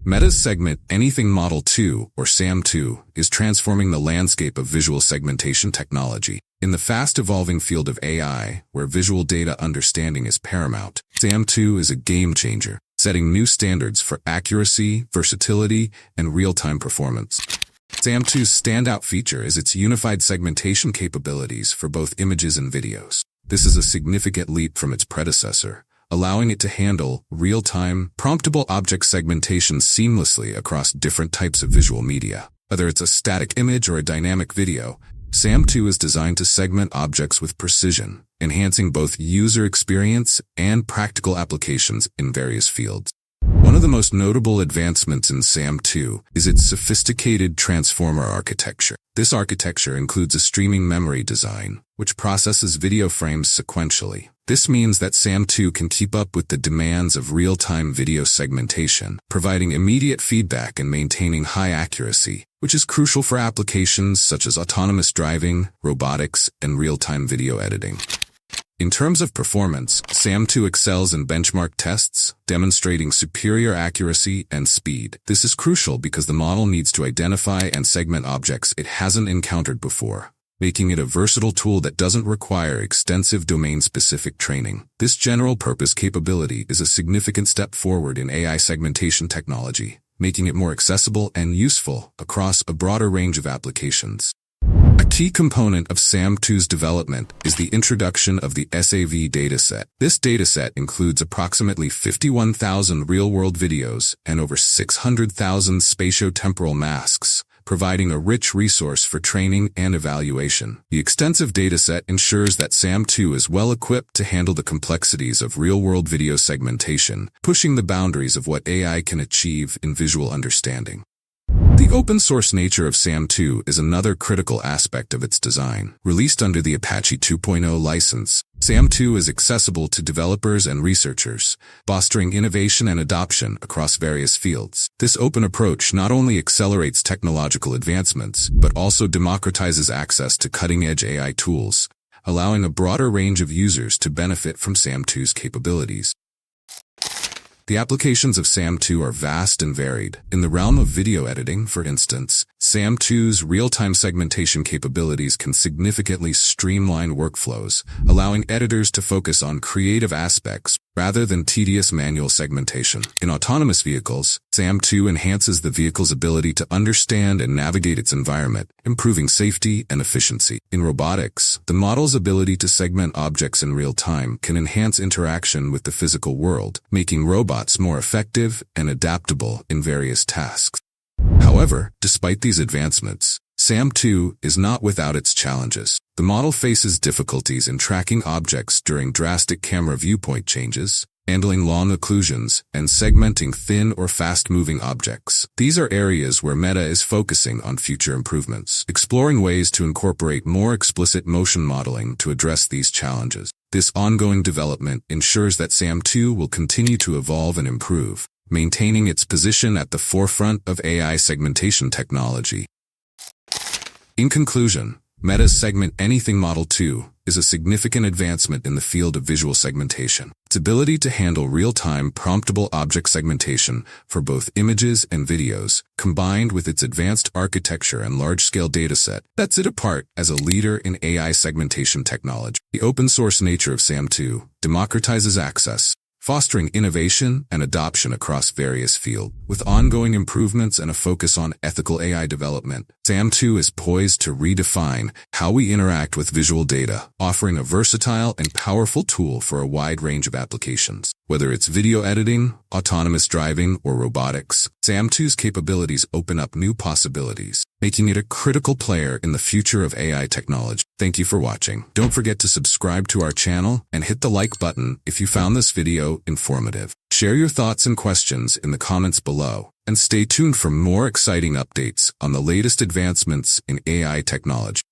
Meta's Segment Anything Model 2, or SAM2, is transforming the landscape of visual segmentation technology. In the fast-evolving field of AI, where visual data understanding is paramount, SAM2 is a game-changer, setting new standards for accuracy, versatility, and real-time performance. SAM2's standout feature is its unified segmentation capabilities for both images and videos. This is a significant leap from its predecessor, allowing it to handle real-time, promptable object segmentation seamlessly across different types of visual media. Whether it's a static image or a dynamic video, SAM2 is designed to segment objects with precision, enhancing both user experience and practical applications in various fields. One of the most notable advancements in SAM2 is its sophisticated transformer architecture. This architecture includes a streaming memory design, which processes video frames sequentially. This means that SAM2 can keep up with the demands of real-time video segmentation, providing immediate feedback and maintaining high accuracy, which is crucial for applications such as autonomous driving, robotics, and real-time video editing. In terms of performance, SAM2 excels in benchmark tests, demonstrating superior accuracy and speed. This is crucial because the model needs to identify and segment objects it hasn't encountered before, making it a versatile tool that doesn't require extensive domain-specific training. This general-purpose capability is a significant step forward in AI segmentation technology, making it more accessible and useful across a broader range of applications. A key component of SAM2's development is the introduction of the SAV dataset. This dataset includes approximately 51,000 real-world videos and over 600,000 spatiotemporal masks, providing a rich resource for training and evaluation. The extensive dataset ensures that SAM2 is well equipped to handle the complexities of real-world video segmentation, pushing the boundaries of what AI can achieve in visual understanding. The open-source nature of SAM2 is another critical aspect of its design. Released under the Apache 2.0 license, SAM2 is accessible to developers and researchers, fostering innovation and adoption across various fields. This open approach not only accelerates technological advancements, but also democratizes access to cutting-edge AI tools, allowing a broader range of users to benefit from SAM2's capabilities. The applications of SAM2 are vast and varied. In the realm of video editing, for instance, SAM2's real-time segmentation capabilities can significantly streamline workflows, allowing editors to focus on creative aspects rather than tedious manual segmentation. In autonomous vehicles, SAM2 enhances the vehicle's ability to understand and navigate its environment, improving safety and efficiency. In robotics, the model's ability to segment objects in real time can enhance interaction with the physical world, making robots more effective and adaptable in various tasks. However, despite these advancements, SAM2 is not without its challenges. The model faces difficulties in tracking objects during drastic camera viewpoint changes, handling long occlusions, and segmenting thin or fast-moving objects. These are areas where Meta is focusing on future improvements, exploring ways to incorporate more explicit motion modeling to address these challenges. This ongoing development ensures that SAM2 will continue to evolve and improve, maintaining its position at the forefront of AI segmentation technology. In conclusion, Meta's Segment Anything Model 2 is a significant advancement in the field of visual segmentation. Its ability to handle real-time, promptable object segmentation for both images and videos, combined with its advanced architecture and large-scale dataset, sets it apart as a leader in AI segmentation technology. The open-source nature of SAM2 democratizes access, fostering innovation and adoption across various fields. With ongoing improvements and a focus on ethical AI development, SAM2 is poised to redefine how we interact with visual data, offering a versatile and powerful tool for a wide range of applications. Whether it's video editing, autonomous driving, or robotics, SAM2's capabilities open up new possibilities, making it a critical player in the future of AI technology. Thank you for watching. Don't forget to subscribe to our channel and hit the like button if you found this video informative. Share your thoughts and questions in the comments below, and stay tuned for more exciting updates on the latest advancements in AI technology.